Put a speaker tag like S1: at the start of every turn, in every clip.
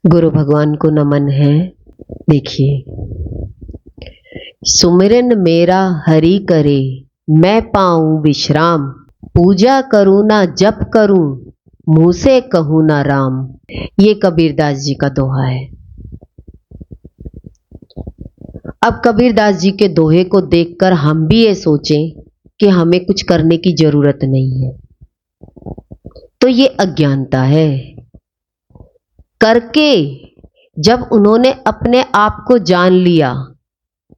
S1: गुरु भगवान को नमन है। देखिए, सुमिरन मेरा हरि करे, मैं पाऊं विश्राम। पूजा करूं ना जप करूं, मुंह से कहूं ना राम। ये कबीरदास जी का दोहा है। अब कबीरदास जी के दोहे को देखकर हम भी ये सोचें कि हमें कुछ करने की जरूरत नहीं है, तो ये अज्ञानता है। करके जब उन्होंने अपने आप को जान लिया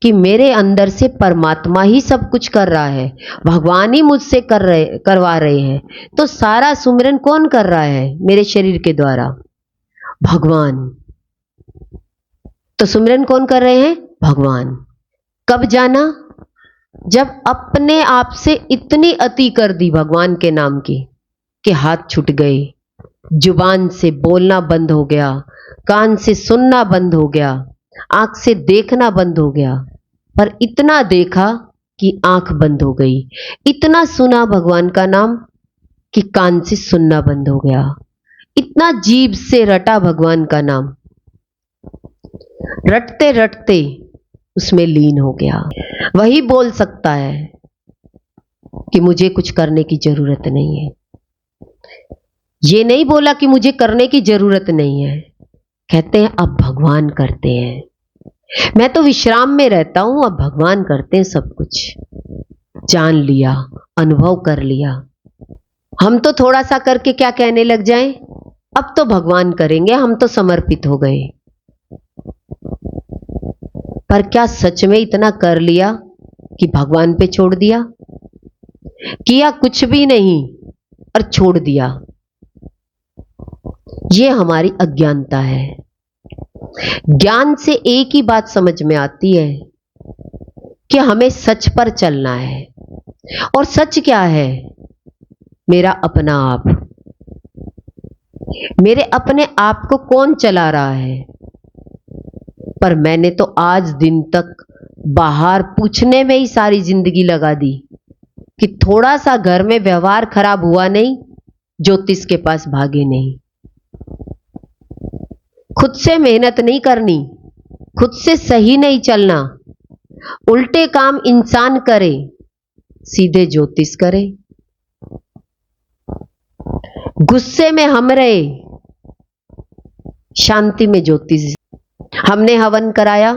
S1: कि मेरे अंदर से परमात्मा ही सब कुछ कर रहा है, भगवान ही मुझसे करवा रहे हैं, तो सारा सुमिरन कौन कर रहा है मेरे शरीर के द्वारा? भगवान। तो सुमिरन कौन कर रहे हैं? भगवान। कब जाना? जब अपने आप से इतनी अति कर दी भगवान के नाम की कि हाथ छूट गए, जुबान से बोलना बंद हो गया, कान से सुनना बंद हो गया, आंख से देखना बंद हो गया। पर इतना देखा कि आंख बंद हो गई, इतना सुना भगवान का नाम कि कान से सुनना बंद हो गया, इतना जीभ से रटा भगवान का नाम, रटते रटते उसमें लीन हो गया। वही बोल सकता है कि मुझे कुछ करने की जरूरत नहीं है। ये नहीं बोला कि मुझे करने की जरूरत नहीं है, कहते हैं अब भगवान करते हैं। मैं तो विश्राम में रहता हूं, अब भगवान करते हैं सब कुछ। जान लिया, अनुभव कर लिया। हम तो थोड़ा सा करके क्या कहने लग जाएं, अब तो भगवान करेंगे, हम तो समर्पित हो गए। पर क्या सच में इतना कर लिया कि भगवान पे छोड़ दिया? किया कुछ भी नहीं और छोड़ दिया। ये हमारी अज्ञानता है। ज्ञान से एक ही बात समझ में आती है कि हमें सच पर चलना है। और सच क्या है? मेरा अपना आप। मेरे अपने आप को कौन चला रहा है? पर मैंने तो आज दिन तक बाहर पूछने में ही सारी जिंदगी लगा दी कि थोड़ा सा घर में व्यवहार खराब हुआ नहीं, ज्योतिष के पास भागे नहीं। खुद से मेहनत नहीं करनी, खुद से सही नहीं चलना, उल्टे काम इंसान करे, सीधे ज्योतिष करे। गुस्से में हम रहे, शांति में ज्योतिष। हमने हवन कराया,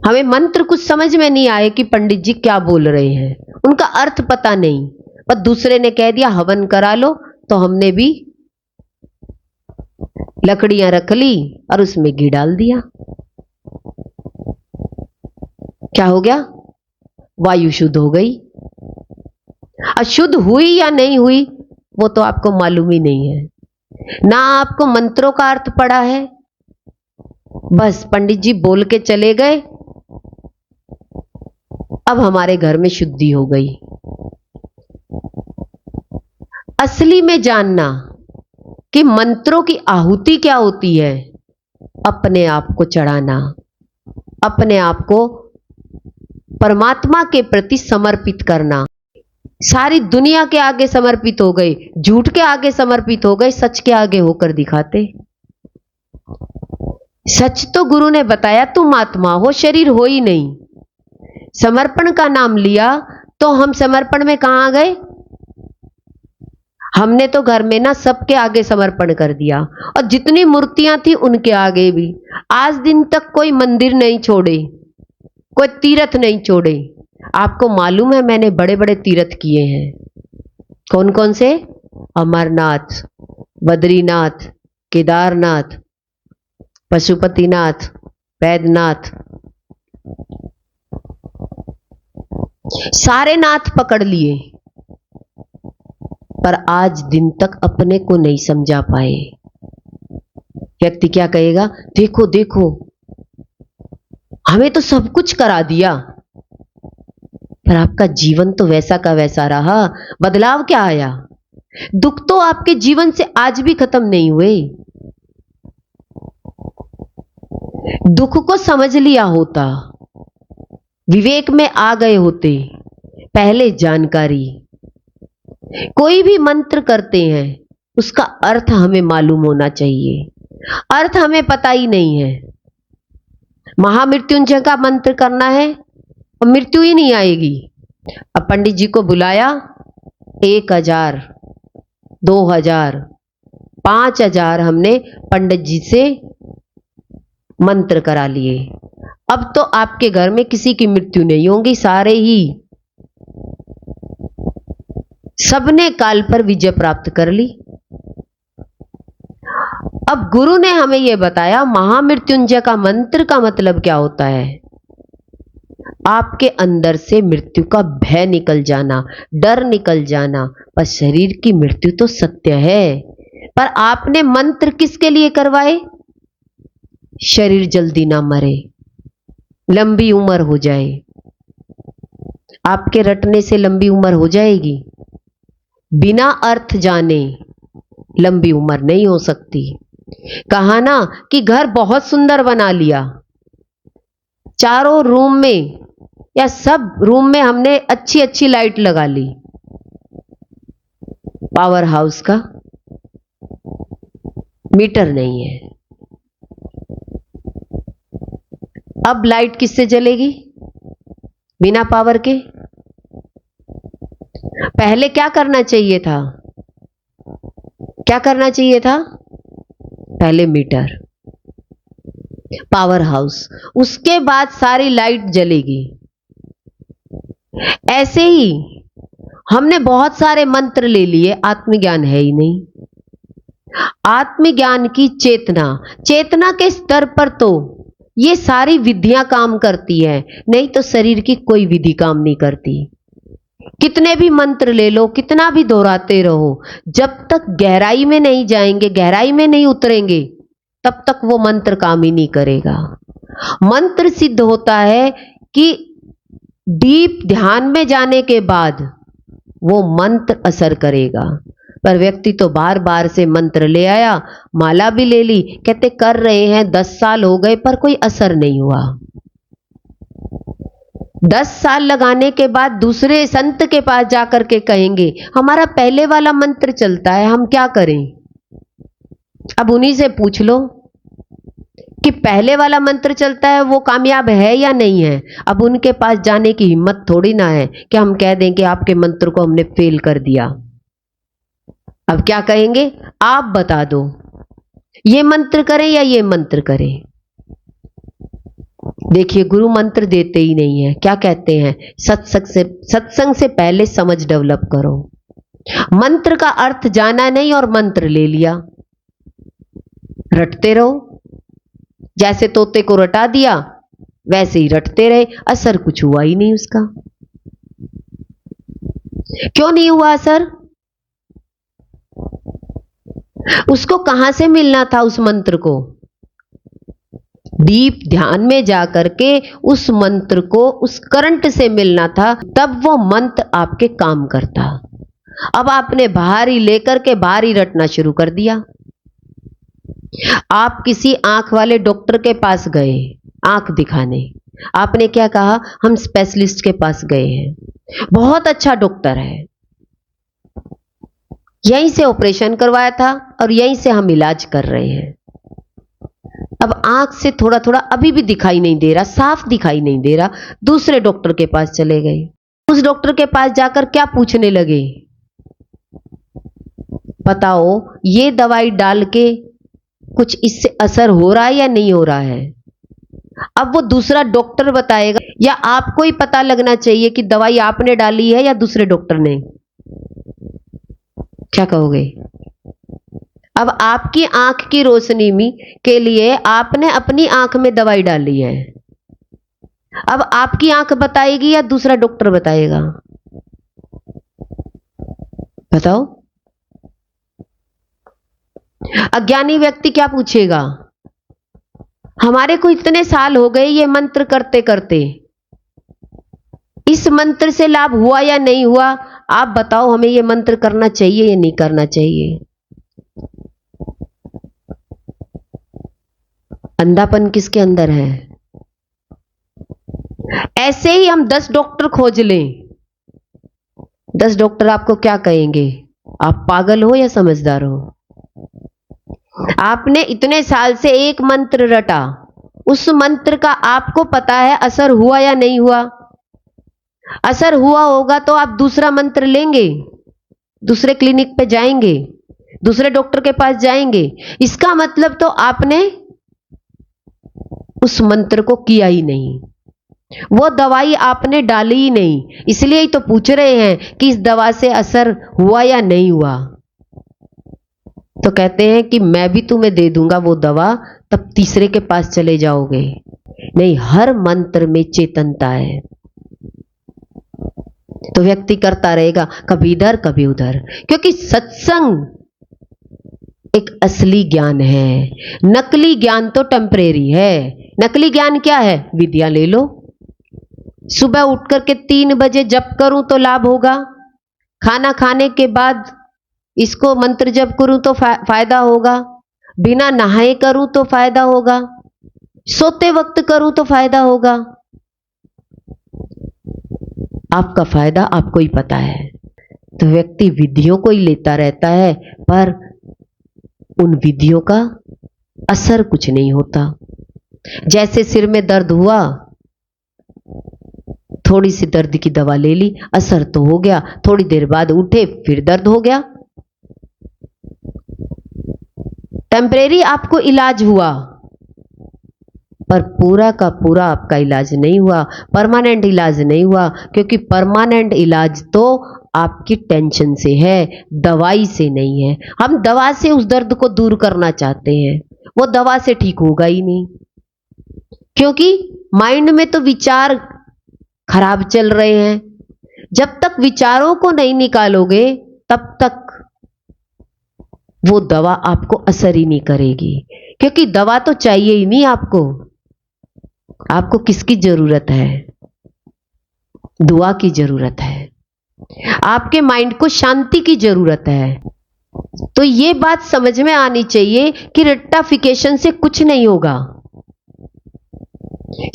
S1: हमें मंत्र कुछ समझ में नहीं आए कि पंडित जी क्या बोल रहे हैं, उनका अर्थ पता नहीं, पर दूसरे ने कह दिया हवन करा लो, तो हमने भी लकड़ियां रख ली और उसमें घी डाल दिया। क्या हो गया? वायु शुद्ध हो गई। अशुद्ध हुई या नहीं हुई वो तो आपको मालूम ही नहीं है, ना आपको मंत्रों का अर्थ पड़ा है। बस पंडित जी बोल के चले गए, अब हमारे घर में शुद्धि हो गई। असली में जानना कि मंत्रों की आहुति क्या होती है, अपने आप को चढ़ाना, अपने आप को परमात्मा के प्रति समर्पित करना। सारी दुनिया के आगे समर्पित हो गए, झूठ के आगे समर्पित हो गए, सच के आगे होकर दिखाते। सच तो गुरु ने बताया तुम आत्मा हो, शरीर हो ही नहीं। समर्पण का नाम लिया तो हम समर्पण में कहां गए? हमने तो घर में ना सबके आगे समर्पण कर दिया, और जितनी मूर्तियां थी उनके आगे भी। आज दिन तक कोई मंदिर नहीं छोड़े, कोई तीर्थ नहीं छोड़े। आपको मालूम है मैंने बड़े बड़े तीर्थ किए हैं। कौन कौन से? अमरनाथ, बद्रीनाथ, केदारनाथ, पशुपतिनाथ, वैद्यनाथ, सारे नाथ पकड़ लिए, पर आज दिन तक अपने को नहीं समझा पाए। व्यक्ति क्या कहेगा? देखो देखो, हमें तो सब कुछ करा दिया, पर आपका जीवन तो वैसा का वैसा रहा, बदलाव क्या आया? दुख तो आपके जीवन से आज भी खत्म नहीं हुए। दुख को समझ लिया होता, विवेक में आ गए होते, पहले जानकारी। कोई भी मंत्र करते हैं उसका अर्थ हमें मालूम होना चाहिए, अर्थ हमें पता ही नहीं है। महामृत्युंजय का मंत्र करना है और मृत्यु ही नहीं आएगी। अब पंडित जी को बुलाया, 1000, 2000, 5000 हमने पंडित जी से मंत्र करा लिए। अब तो आपके घर में किसी की मृत्यु नहीं होगी, सारे ही सबने काल पर विजय प्राप्त कर ली। अब गुरु ने हमें यह बताया महामृत्युंजय का मंत्र का मतलब क्या होता है। आपके अंदर से मृत्यु का भय निकल जाना, डर निकल जाना। पर शरीर की मृत्यु तो सत्य है, पर आपने मंत्र किसके लिए करवाए? शरीर जल्दी ना मरे, लंबी उम्र हो जाए। आपके रटने से लंबी उम्र हो जाएगी? बिना अर्थ जाने लंबी उम्र नहीं हो सकती। कहा ना कि घर बहुत सुंदर बना लिया, चारों रूम में या सब रूम में हमने अच्छी अच्छी लाइट लगा ली, पावर हाउस का मीटर नहीं है। अब लाइट किससे जलेगी? बिना पावर के। पहले क्या करना चाहिए था? क्या करना चाहिए था? पहले मीटर, पावर हाउस, उसके बाद सारी लाइट जलेगी। ऐसे ही हमने बहुत सारे मंत्र ले लिए, आत्मज्ञान है ही नहीं। आत्मज्ञान की चेतना, चेतना के स्तर पर तो ये सारी विधियां काम करती है, नहीं तो शरीर की कोई विधि काम नहीं करती। कितने भी मंत्र ले लो, कितना भी दोहराते रहो, जब तक गहराई में नहीं जाएंगे, गहराई में नहीं उतरेंगे, तब तक वो मंत्र काम ही नहीं करेगा। मंत्र सिद्ध होता है कि डीप ध्यान में जाने के बाद वो मंत्र असर करेगा। पर व्यक्ति तो बार बार से मंत्र ले आया, माला भी ले ली, कहते कर रहे हैं, 10 साल हो गए पर कोई असर नहीं हुआ। 10 साल लगाने के बाद दूसरे संत के पास जाकर के कहेंगे हमारा पहले वाला मंत्र चलता है, हम क्या करें? अब उन्हीं से पूछ लो कि पहले वाला मंत्र चलता है, वो कामयाब है या नहीं है। अब उनके पास जाने की हिम्मत थोड़ी ना है कि हम कह दें कि आपके मंत्र को हमने फेल कर दिया। अब क्या कहेंगे? आप बता दो, ये मंत्र करें या ये मंत्र करें। देखिए, गुरु मंत्र देते ही नहीं है। क्या कहते हैं? सत्संग से पहले समझ डेवलप करो। मंत्र का अर्थ जाना नहीं और मंत्र ले लिया, रटते रहो। जैसे तोते को रटा दिया वैसे ही रटते रहे, असर कुछ हुआ ही नहीं उसका। क्यों नहीं हुआ असर? उसको कहां से मिलना था उस मंत्र को? डीप ध्यान में जाकर के उस मंत्र को उस करंट से मिलना था, तब वो मंत्र आपके काम करता। अब आपने बाहर ही लेकर के बाहर ही रटना शुरू कर दिया। आप किसी आंख वाले डॉक्टर के पास गए आंख दिखाने, आपने क्या कहा? हम स्पेशलिस्ट के पास गए हैं, बहुत अच्छा डॉक्टर है, यहीं से ऑपरेशन करवाया था और यहीं से हम इलाज कर रहे हैं। अब आंख से थोड़ा थोड़ा अभी भी दिखाई नहीं दे रहा, साफ दिखाई नहीं दे रहा, दूसरे डॉक्टर के पास चले गए। उस डॉक्टर के पास जाकर क्या पूछने लगे? बताओ, ये दवाई डाल के कुछ इससे असर हो रहा है या नहीं हो रहा है? अब वो दूसरा डॉक्टर बताएगा, या आपको ही पता लगना चाहिए कि दवाई आपने डाली है या दूसरे डॉक्टर ने। क्या कहोगे? अब आपकी आंख की रोशनी में के लिए आपने अपनी आंख में दवाई डाली है। अब आपकी आंख बताएगी या दूसरा डॉक्टर बताएगा? बताओ। अज्ञानी व्यक्ति क्या पूछेगा? हमारे को इतने साल हो गए ये मंत्र करते करते, इस मंत्र से लाभ हुआ या नहीं हुआ? आप बताओ, हमें ये मंत्र करना चाहिए या नहीं करना चाहिए? अंधापन किसके अंदर है? ऐसे ही हम 10 डॉक्टर खोज लें, 10 डॉक्टर आपको क्या कहेंगे? आप पागल हो या समझदार हो? आपने इतने साल से एक मंत्र रटा, उस मंत्र का आपको पता है असर हुआ या नहीं हुआ? असर हुआ होगा तो आप दूसरा मंत्र लेंगे, दूसरे क्लिनिक पे जाएंगे, दूसरे डॉक्टर के पास जाएंगे। इसका मतलब तो आपने उस मंत्र को किया ही नहीं, वो दवाई आपने डाली ही नहीं। इसलिए ही तो पूछ रहे हैं कि इस दवा से असर हुआ या नहीं हुआ। तो कहते हैं कि मैं भी तुम्हें दे दूंगा वो दवा, तब तीसरे के पास चले जाओगे। नहीं, हर मंत्र में चेतनता है। तो व्यक्ति करता रहेगा, कभी इधर कभी उधर, क्योंकि सत्संग एक असली ज्ञान है। नकली ज्ञान तो टेम्परेरी है। नकली ज्ञान क्या है? विद्या ले लो, सुबह उठ करके 3 बजे जप करूं तो लाभ होगा, खाना खाने के बाद इसको मंत्र जप करूं तो फायदा होगा, बिना नहाए करूं तो फायदा होगा, सोते वक्त करूं तो फायदा होगा। आपका फायदा आपको ही पता है। तो व्यक्ति विधियों को ही लेता रहता है, पर उन विधियों का असर कुछ नहीं होता। जैसे सिर में दर्द हुआ, थोड़ी सी दर्द की दवा ले ली, असर तो हो गया, थोड़ी देर बाद उठे फिर दर्द हो गया। टेम्परेरी आपको इलाज हुआ, पर पूरा का पूरा आपका इलाज नहीं हुआ, परमानेंट इलाज नहीं हुआ। क्योंकि परमानेंट इलाज तो आपकी टेंशन से है, दवाई से नहीं है। हम दवा से उस दर्द को दूर करना चाहते हैं, वो दवा से ठीक होगा ही नहीं। क्योंकि माइंड में तो विचार खराब चल रहे हैं। जब तक विचारों को नहीं निकालोगे तब तक वो दवा आपको असर ही नहीं करेगी। क्योंकि दवा तो चाहिए ही नहीं आपको। आपको किसकी जरूरत है? दुआ की जरूरत है। आपके माइंड को शांति की जरूरत है। तो ये बात समझ में आनी चाहिए कि रट्टाफिकेशन से कुछ नहीं होगा।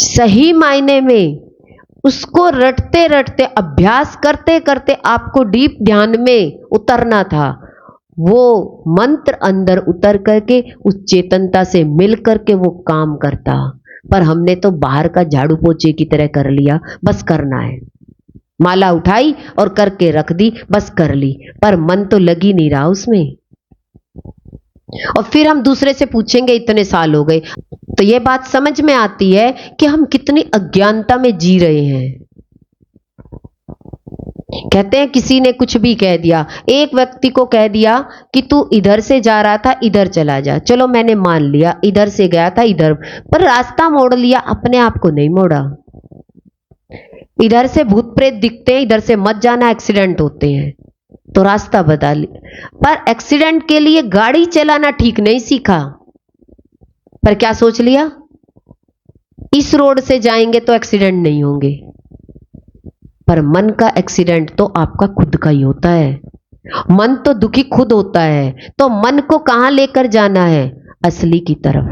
S1: सही मायने में उसको रटते रटते, अभ्यास करते करते आपको डीप ध्यान में उतरना था। वो मंत्र अंदर उतर करके उस चेतनता से मिल करके वो काम करता। पर हमने तो बाहर का झाड़ू पोछे की तरह कर लिया, बस करना है, माला उठाई और करके रख दी, बस कर ली, पर मन तो लग ही नहीं रहा उसमें। और फिर हम दूसरे से पूछेंगे इतने साल हो गए, तो ये बात समझ में आती है कि हम कितनी अज्ञानता में जी रहे हैं। कहते हैं किसी ने कुछ भी कह दिया, एक व्यक्ति को कह दिया कि तू इधर से जा रहा था इधर चला जा, चलो मैंने मान लिया, इधर से गया था इधर, पर रास्ता मोड़ लिया, अपने आप को नहीं मोड़ा। इधर से भूत प्रेत दिखते हैं, इधर से मत जाना, एक्सीडेंट होते हैं, तो रास्ता बदल, पर एक्सीडेंट के लिए गाड़ी चलाना ठीक नहीं सीखा। पर क्या सोच लिया, इस रोड से जाएंगे तो एक्सीडेंट नहीं होंगे। पर मन का एक्सीडेंट तो आपका खुद का ही होता है। मन तो दुखी खुद होता है, तो मन को कहां लेकर जाना है? असली की तरफ।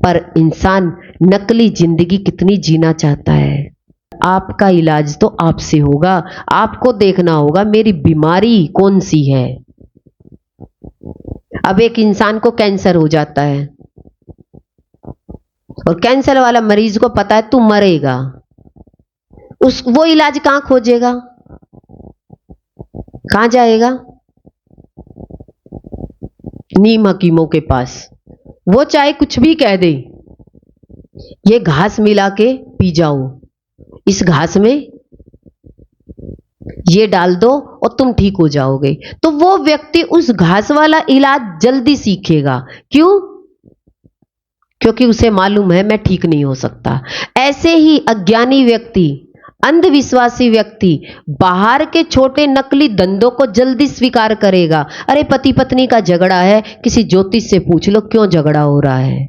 S1: पर इंसान नकली जिंदगी कितनी जीना चाहता है। आपका इलाज तो आपसे होगा। आपको देखना होगा मेरी बीमारी कौन सी है। अब एक इंसान को कैंसर हो जाता है और कैंसर वाला मरीज को पता है तू मरेगा, वो इलाज कहां खोजेगा? कहां जाएगा? नीम हकीमों के पास। वो चाहे कुछ भी कह दे, ये घास मिला के पी जाओ, इस घास में ये डाल दो और तुम ठीक हो जाओगे। तो वो व्यक्ति उस घास वाला इलाज जल्दी सीखेगा। क्यों? क्योंकि उसे मालूम है मैं ठीक नहीं हो सकता। ऐसे ही अज्ञानी व्यक्ति, अंधविश्वासी व्यक्ति बाहर के छोटे नकली धंधों को जल्दी स्वीकार करेगा। अरे पति पत्नी का झगड़ा है, किसी ज्योतिष से पूछ लो क्यों झगड़ा हो रहा है,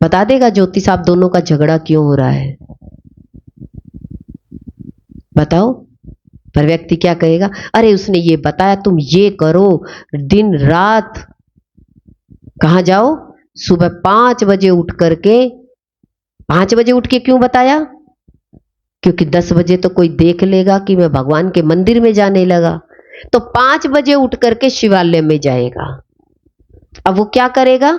S1: बता देगा ज्योतिष आप दोनों का झगड़ा क्यों हो रहा है, बताओ। पर व्यक्ति क्या कहेगा, अरे उसने ये बताया तुम ये करो, दिन रात। कहां जाओ? सुबह 5 बजे उठ करके, 5 बजे उठ के क्यों बताया? क्योंकि 10 बजे तो कोई देख लेगा कि मैं भगवान के मंदिर में जाने लगा। तो 5 बजे उठ करके शिवालय में जाएगा। अब वो क्या करेगा?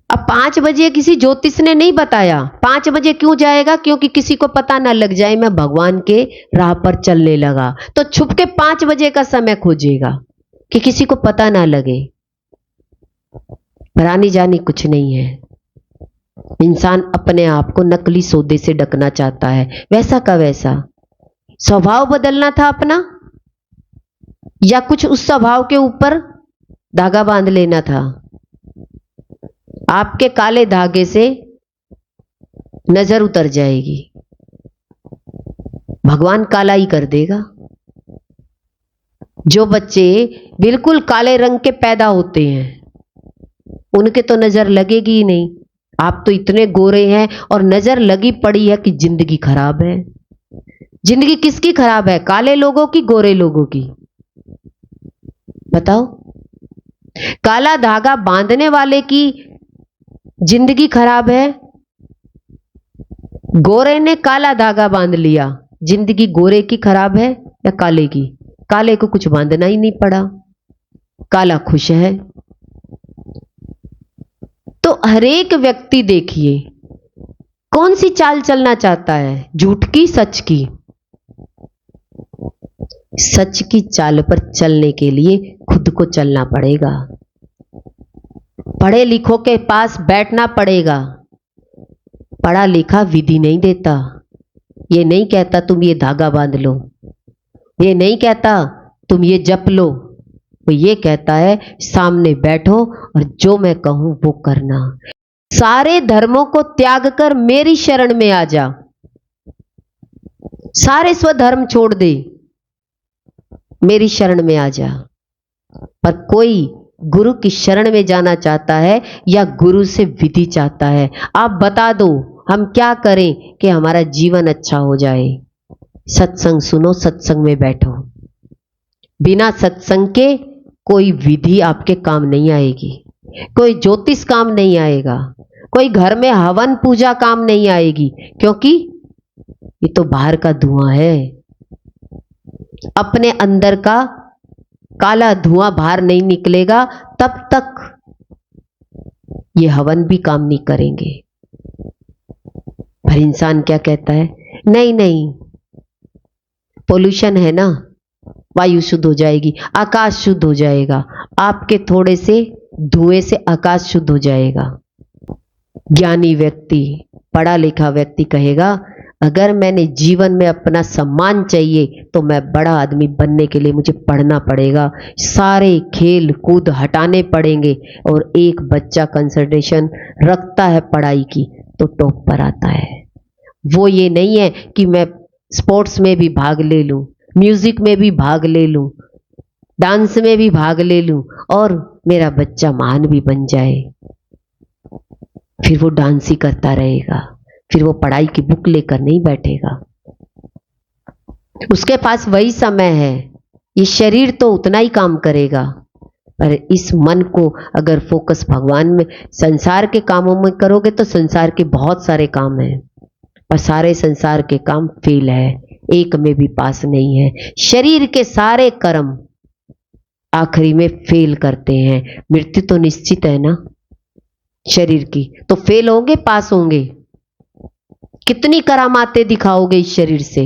S1: अब 5 बजे किसी ज्योतिष ने नहीं बताया। 5 बजे क्यों जाएगा? क्योंकि किसी को पता ना लग जाए मैं भगवान के राह पर चलने लगा, तो छुप के 5 बजे का समय खोजेगा कि किसी को पता ना लगे। पर आनी जानी कुछ नहीं है। इंसान अपने आप को नकली सौदे से ढकना चाहता है, वैसा का वैसा। स्वभाव बदलना था अपना, या कुछ उस स्वभाव के ऊपर धागा बांध लेना था। आपके काले धागे से नजर उतर जाएगी, भगवान काला ही कर देगा। जो बच्चे बिल्कुल काले रंग के पैदा होते हैं उनके तो नजर लगेगी ही नहीं। आप तो इतने गोरे हैं और नजर लगी पड़ी है कि जिंदगी खराब है। जिंदगी किसकी खराब है? काले लोगों की, गोरे लोगों की? बताओ। काला धागा बांधने वाले की जिंदगी खराब है, गोरे ने काला धागा बांध लिया, जिंदगी गोरे की खराब है या काले की? काले को कुछ बांधना ही नहीं पड़ा, काला खुश है। तो हरेक व्यक्ति देखिए कौन सी चाल चलना चाहता है, झूठ की, सच की? सच की चाल पर चलने के लिए खुद को चलना पड़ेगा, पढ़े लिखों के पास बैठना पड़ेगा। पढ़ा लिखा विधि नहीं देता, ये नहीं कहता तुम ये धागा बांध लो, ये नहीं कहता तुम ये जप लो, वो ये कहता है सामने बैठो और जो मैं कहूं वो करना। सारे धर्मों को त्याग कर मेरी शरण में आ जा, सारे स्वधर्म छोड़ दे, मेरी शरण में आ जा। पर कोई गुरु की शरण में जाना चाहता है या गुरु से विधि चाहता है? आप बता दो हम क्या करें कि हमारा जीवन अच्छा हो जाए। सत्संग सुनो, सत्संग में बैठो। बिना सत्संग के कोई विधि आपके काम नहीं आएगी, कोई ज्योतिष काम नहीं आएगा, कोई घर में हवन पूजा काम नहीं आएगी, क्योंकि ये तो बाहर का धुआं है। अपने अंदर का काला धुआं बाहर नहीं निकलेगा तब तक ये हवन भी काम नहीं करेंगे। पर इंसान क्या कहता है? नहीं नहीं, पोल्यूशन है ना, वायु शुद्ध हो जाएगी, आकाश शुद्ध हो जाएगा, आपके थोड़े से धुएं से आकाश शुद्ध हो जाएगा। ज्ञानी व्यक्ति, पढ़ा लिखा व्यक्ति कहेगा अगर मैंने जीवन में अपना सम्मान चाहिए तो मैं बड़ा आदमी बनने के लिए मुझे पढ़ना पड़ेगा, सारे खेल कूद हटाने पड़ेंगे। और एक बच्चा कंसंट्रेशन रखता है पढ़ाई की तो टॉप पर आता है। वो ये नहीं है कि मैं स्पोर्ट्स में भी भाग ले लूं, म्यूजिक में भी भाग ले लूं, डांस में भी भाग ले लूं और मेरा बच्चा महान भी बन जाए। फिर वो डांस ही करता रहेगा, फिर वो पढ़ाई की बुक लेकर नहीं बैठेगा। उसके पास वही समय है, ये शरीर तो उतना ही काम करेगा, पर इस मन को अगर फोकस भगवान में, संसार के कामों में करोगे तो संसार के बहुत सारे काम हैं, पर सारे संसार के काम फेल है, एक में भी पास नहीं है। शरीर के सारे कर्म आखिरी में फेल करते हैं। मृत्यु तो निश्चित है ना शरीर की, तो फेल होंगे पास होंगे? कितनी करामातें दिखाओगे इस शरीर से?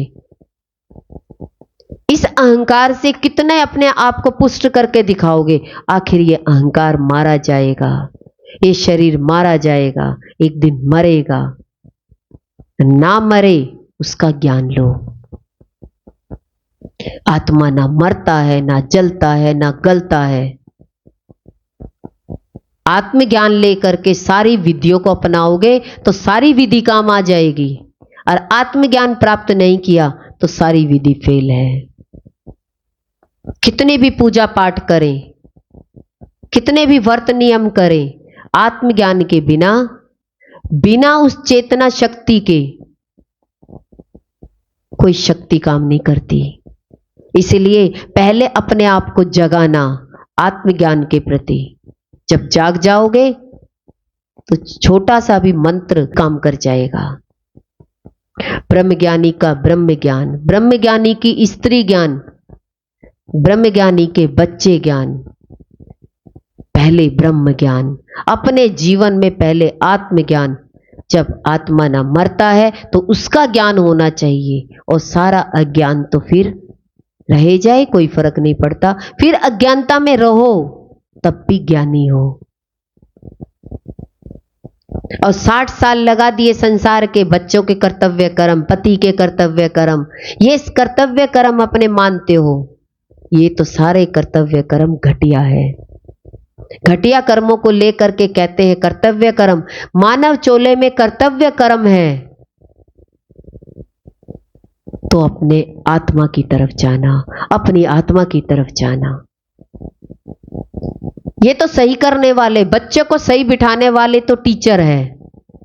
S1: इस अहंकार से कितने अपने आप को पुष्ट करके दिखाओगे? आखिर ये अहंकार मारा जाएगा, ये शरीर मारा जाएगा, एक दिन मरेगा। ना मरे उसका ज्ञान लो। आत्मा ना मरता है, ना जलता है, ना गलता है। आत्मज्ञान लेकर के सारी विधियों को अपनाओगे तो सारी विधि काम आ जाएगी, और आत्मज्ञान प्राप्त नहीं किया तो सारी विधि फेल है। कितने भी पूजा पाठ करें, कितने भी व्रत नियम करें, आत्मज्ञान के बिना, बिना उस चेतना शक्ति के कोई शक्ति काम नहीं करती। इसलिए पहले अपने आप को जगाना आत्मज्ञान के प्रति। जब जाग जाओगे तो छोटा सा भी मंत्र काम कर जाएगा। ब्रह्मज्ञानी का ब्रह्म ज्ञान, ब्रह्मज्ञानी की स्त्री ज्ञान, ब्रह्म ज्ञानी के बच्चे ज्ञान, पहले ब्रह्म ज्ञान, अपने जीवन में पहले आत्मज्ञान। जब आत्मा ना मरता है तो उसका ज्ञान होना चाहिए, और सारा अज्ञान तो फिर रह जाए, कोई फर्क नहीं पड़ता। फिर अज्ञानता में रहो तब भी ज्ञानी हो। और 60 साल लगा दिए संसार के बच्चों के कर्तव्य कर्म, पति के कर्तव्य कर्म, ये कर्तव्य कर्म अपने मानते हो, ये तो सारे कर्तव्य कर्म घटिया है। घटिया कर्मों को लेकर के कहते हैं कर्तव्य कर्म। मानव चोले में कर्तव्य कर्म है तो अपने आत्मा की तरफ जाना, अपनी आत्मा की तरफ जाना। ये तो सही करने वाले, बच्चे को सही बिठाने वाले तो टीचर है,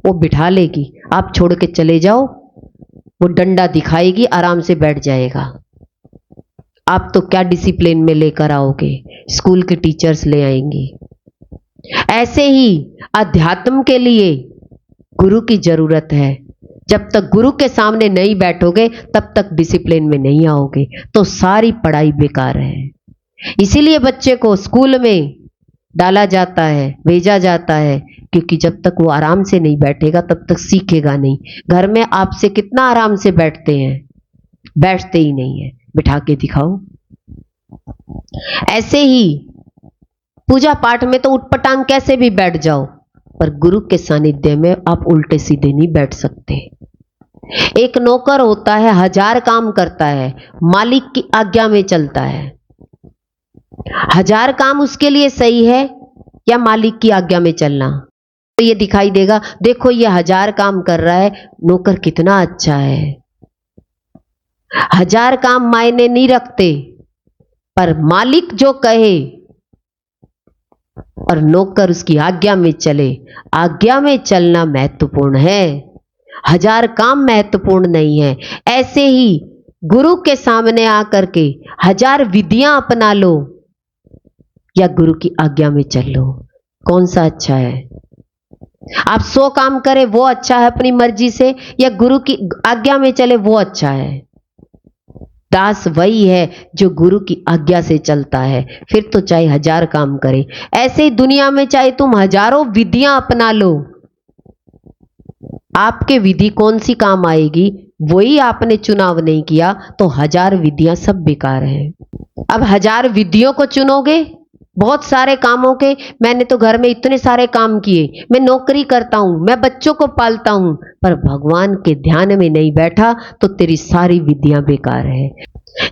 S1: वो बिठा लेगी। आप छोड़ के चले जाओ, वो डंडा दिखाएगी, आराम से बैठ जाएगा। आप तो क्या डिसिप्लिन में लेकर आओगे, स्कूल के टीचर्स ले आएंगे। ऐसे ही अध्यात्म के लिए गुरु की जरूरत है। जब तक गुरु के सामने नहीं बैठोगे तब तक डिसिप्लिन में नहीं आओगे, तो सारी पढ़ाई बेकार है। इसीलिए बच्चे को स्कूल में डाला जाता है, भेजा जाता है, क्योंकि जब तक वो आराम से नहीं बैठेगा तब तक सीखेगा नहीं। घर में आपसे कितना आराम से बैठते हैं? बैठते ही नहीं है, बिठा के दिखाओ। ऐसे ही पूजा पाठ में तो उटपटांग कैसे भी बैठ जाओ, पर गुरु के सानिध्य में आप उल्टे सीधे नहीं बैठ सकते। एक नौकर होता है, 1000 काम करता है, मालिक की आज्ञा में चलता है। 1000 काम उसके लिए सही है या मालिक की आज्ञा में चलना? तो ये दिखाई देगा, देखो ये 1000 काम कर रहा है, नौकर कितना अच्छा है। 1000 काम मायने नहीं रखते, पर मालिक जो कहे और नौकर उसकी आज्ञा में चले, आज्ञा में चलना महत्वपूर्ण है, 1000 काम महत्वपूर्ण नहीं है। ऐसे ही गुरु के सामने आकर के 1000 विधियां अपना लो या गुरु की आज्ञा में चल लो, कौन सा अच्छा है? आप 100 काम करें वो अच्छा है अपनी मर्जी से, या गुरु की आज्ञा में चले वो अच्छा है? दास वही है जो गुरु की आज्ञा से चलता है, फिर तो चाहे 1000 काम करे। ऐसे ही दुनिया में चाहे तुम हजारों विधियां अपना लो, आपके विधि कौन सी काम आएगी? वही आपने चुनाव नहीं किया तो 1000 विधियां सब बेकार है। अब 1000 विधियों को चुनोगे बहुत सारे कामों के। मैंने तो घर में इतने सारे काम किए, मैं नौकरी करता हूं, मैं बच्चों को पालता हूं, पर भगवान के ध्यान में नहीं बैठा तो तेरी सारी विधियां बेकार है।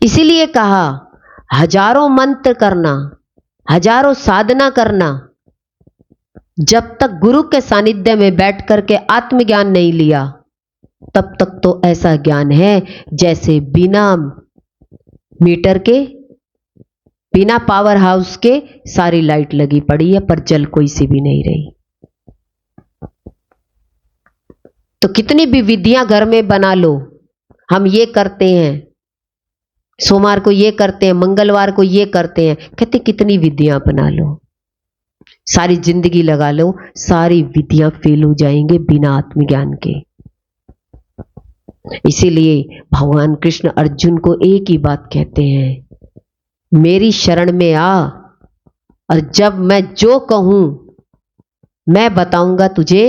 S1: इसीलिए कहा हजारों मंत्र करना, हजारों साधना करना, जब तक गुरु के सानिध्य में बैठ करके आत्मज्ञान नहीं लिया तब तक तो ऐसा ज्ञान है जैसे बिना मीटर के, बिना पावर हाउस के सारी लाइट लगी पड़ी है पर जल कोई सी भी नहीं रही। तो कितनी भी विधियां घर में बना लो, हम ये करते हैं, सोमवार को ये करते हैं, मंगलवार को ये करते हैं, कहते कितनी विधियां बना लो, सारी जिंदगी लगा लो, सारी विधियां फेल हो जाएंगे बिना आत्मज्ञान के। इसीलिए भगवान कृष्ण अर्जुन को एक ही बात कहते हैं, मेरी शरण में आ और जब मैं जो कहूं मैं बताऊंगा तुझे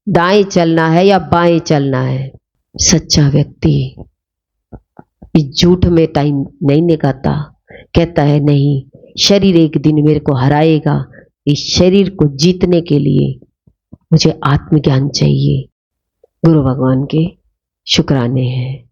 S1: दाएं चलना है या बाएं चलना है। सच्चा व्यक्ति इस झूठ में टाइम नहीं निकालता, कहता है नहीं, शरीर एक दिन मेरे को हराएगा, इस शरीर को जीतने के लिए मुझे आत्मज्ञान चाहिए। गुरु भगवान के शुक्राने हैं।